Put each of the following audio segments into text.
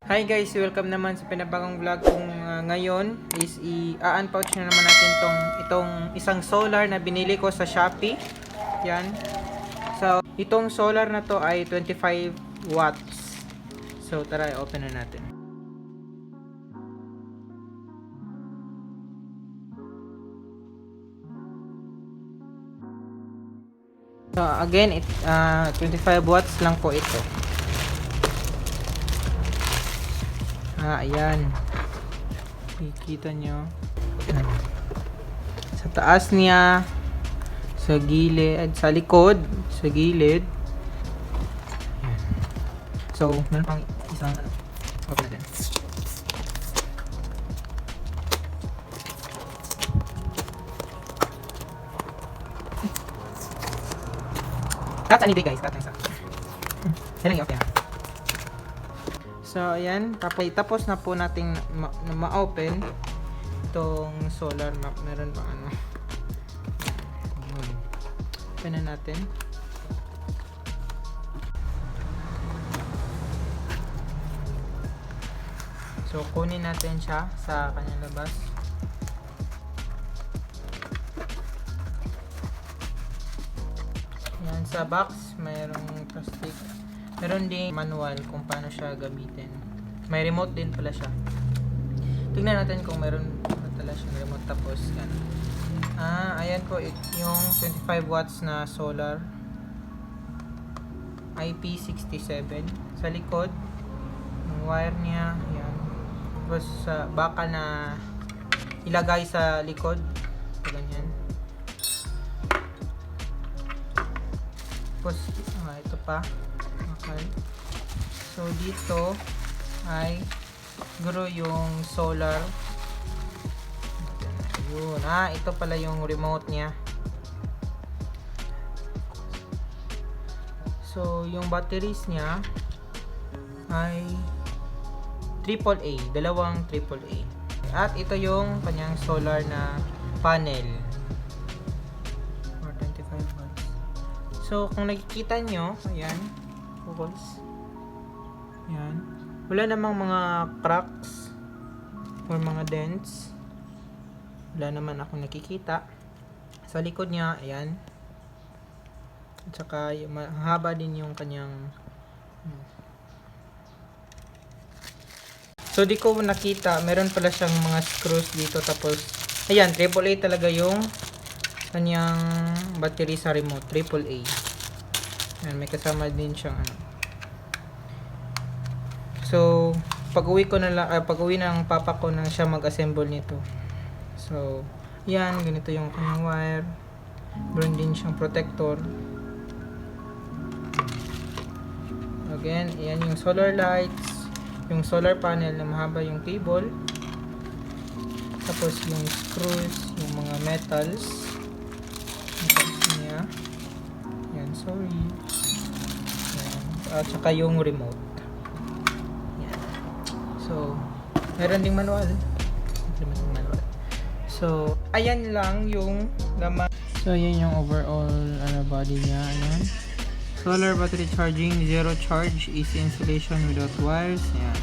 Hi guys, welcome naman sa pinabagong vlog kong ngayon is i-unbox na naman natin itong isang solar na binili ko sa Shopee. Yan. So, itong solar na to ay 25 watts. So, tara, open na natin. So, again, 25 watts lang po ito. Ayan. Kikita nyo. Sa taas niya, sa gilid, sa likod, sa gilid. Ayan. So, meron pang isang open natin. Cut any day guys, cut na isa. Yan lang yung okay. So, ayan. Tapos na po natin ma-open itong solar map. Meron pa ano. Open na natin. So, kunin natin siya sa kanyang labas. Ayan. Sa box, mayroong plastic. Meron din manual kung paano siya gamitin. May remote din pala siya. Tingnan natin kung meron pala siyang remote. Tapos yan. Ayan po yung 25 watts na solar IP67 sa likod. Yung wire niya, yan. Tapos sa baka na ilagay sa likod. Ganyan. Tapos ito pa. Okay. So dito ay siguro yung solar. Yun. Ito pala yung remote niya. So yung batteries niya ay AAA, dalawang AAA. At ito yung kanyang solar na panel. For 25 watts. So kung nakikita nyo, ayan. Focus. Yan. Wala namang mga cracks or mga dents. Wala naman akong nakikita. Sa likod niya, ayan. At saka mahaba din yung kanyang so di ko nakita, meron pala siyang mga screws dito. Tapos ayan, AAA talaga yung kanyang battery sa remote. AAA. Ayan, may kasama din siyang ano. So, pag-uwi ng papa ko na siya mag-assemble nito. So, yan, ganito yung kanyang wire. Meron din siyang protector. Again, yan yung solar lights, yung solar panel na mahaba yung cable. Tapos yung screws, yung mga metals niya. Yan, sorry. Yan. At saka yung remote. Yan. So, meron ding manual. So, ayan lang yung laman. So, ayan yung overall body niya. Ayan. Solar battery charging, zero charge, easy installation without wires. Ayan.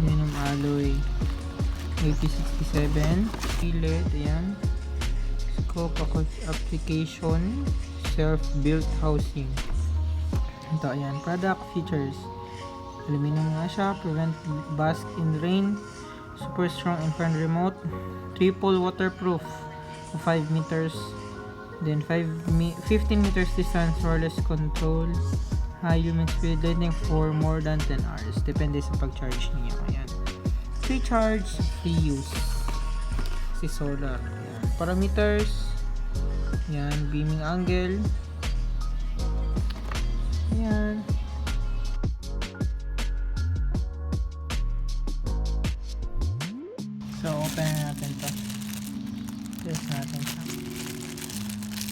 Aluminum alloy. IP67. Gilid. Ayan. Scope application. Self-built housing. Ito, ayan. Product features. Aluminum nga siya. Prevent bask in rain. Super strong infrared remote. Triple waterproof. 5 meters. Then 15 meters distance wireless control. High lumen speed lighting for more than 10 hours. Depende sa pag-charge niyo. Ayan. Free charge, free use. Si solar. Ayan. Parameters. Ayan. Beaming angle. Ayan. So, open na natin to. Test natin siya.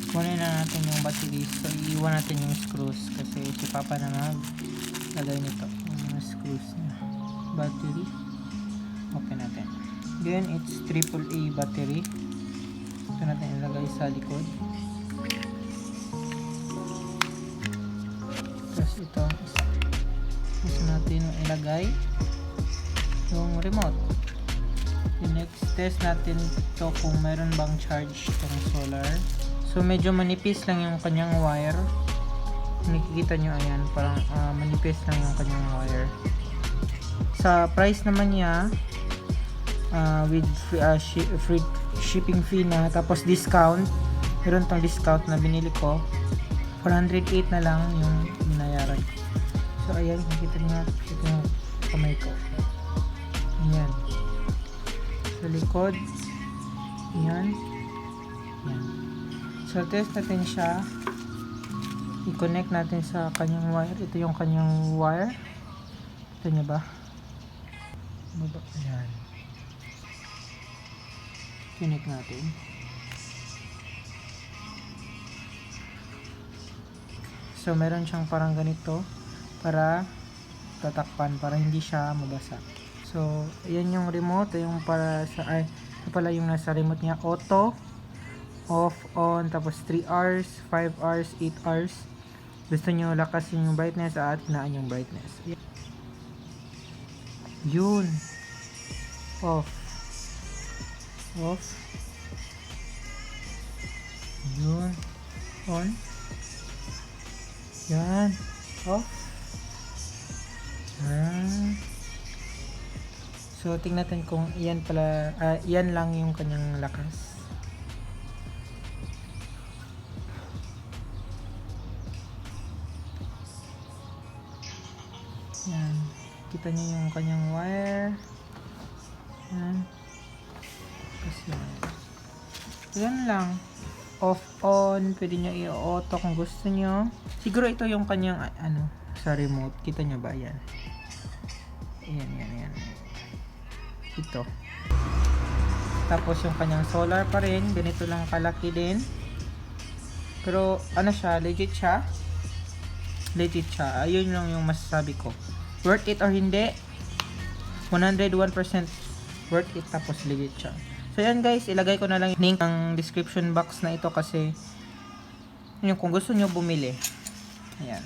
Kunin na natin yung battery. So, iiwan natin yung screws kasi si Papa na naglagay nito. Yung mga screws niya. Battery. Open natin. Then, it's AAA battery. Ito natin ilagay sa likod. Tapos ito, isa. Gusto natin ilagay yung remote. Yung next, test natin ito kung mayroon bang charge itong solar. So medyo manipis lang yung kanyang wire. Nakikita nyo, ayan, parang manipis lang yung kanyang wire. Sa price naman niya, with free shipping fee na, tapos discount, meron tong discount na binili ko, 408 na lang yung binayaran. So ayan, nakikita nyo, ito yung kamay ko. Ayan. Sa likod, ayan. Ayan. So test natin siya. I-connect natin sa kanyang wire. Ito yung kanyang wire. Ito nyo ba? Ayan. Connect natin. So meron siyang parang ganito para tatakpan, para hindi siya mabasa. So ayan yung remote, yung para sa ito pala yung nasa remote niya, auto, off, on, tapos 3 hours, 5 hours, 8 hours. Gusto nyo lakasin yung brightness at hinaan yung brightness. Yun. Off. Off. Yun. On. Yan. Off. Yan. So tingnan natin kung iyan pala, iyan lang yung kanyang lakas. Yan. Kita niyo yung kanyang wire. Yan. Tapos yan. Yan lang. Off, on. Pwede nyo i-auto kung gusto nyo. Siguro ito yung kanyang, sa remote. Kita nyo ba? Yan. Yan. Ito. Tapos yung kanyang solar pa rin. Ganito lang kalaki din. Pero, siya? Legit siya. Ayun lang yung masasabi ko. Worth it or hindi? 101% worth it, tapos legit siya. So yan guys, ilagay ko na lang yung link ng description box na ito kasi yun, kung gusto nyo bumili. Ayan.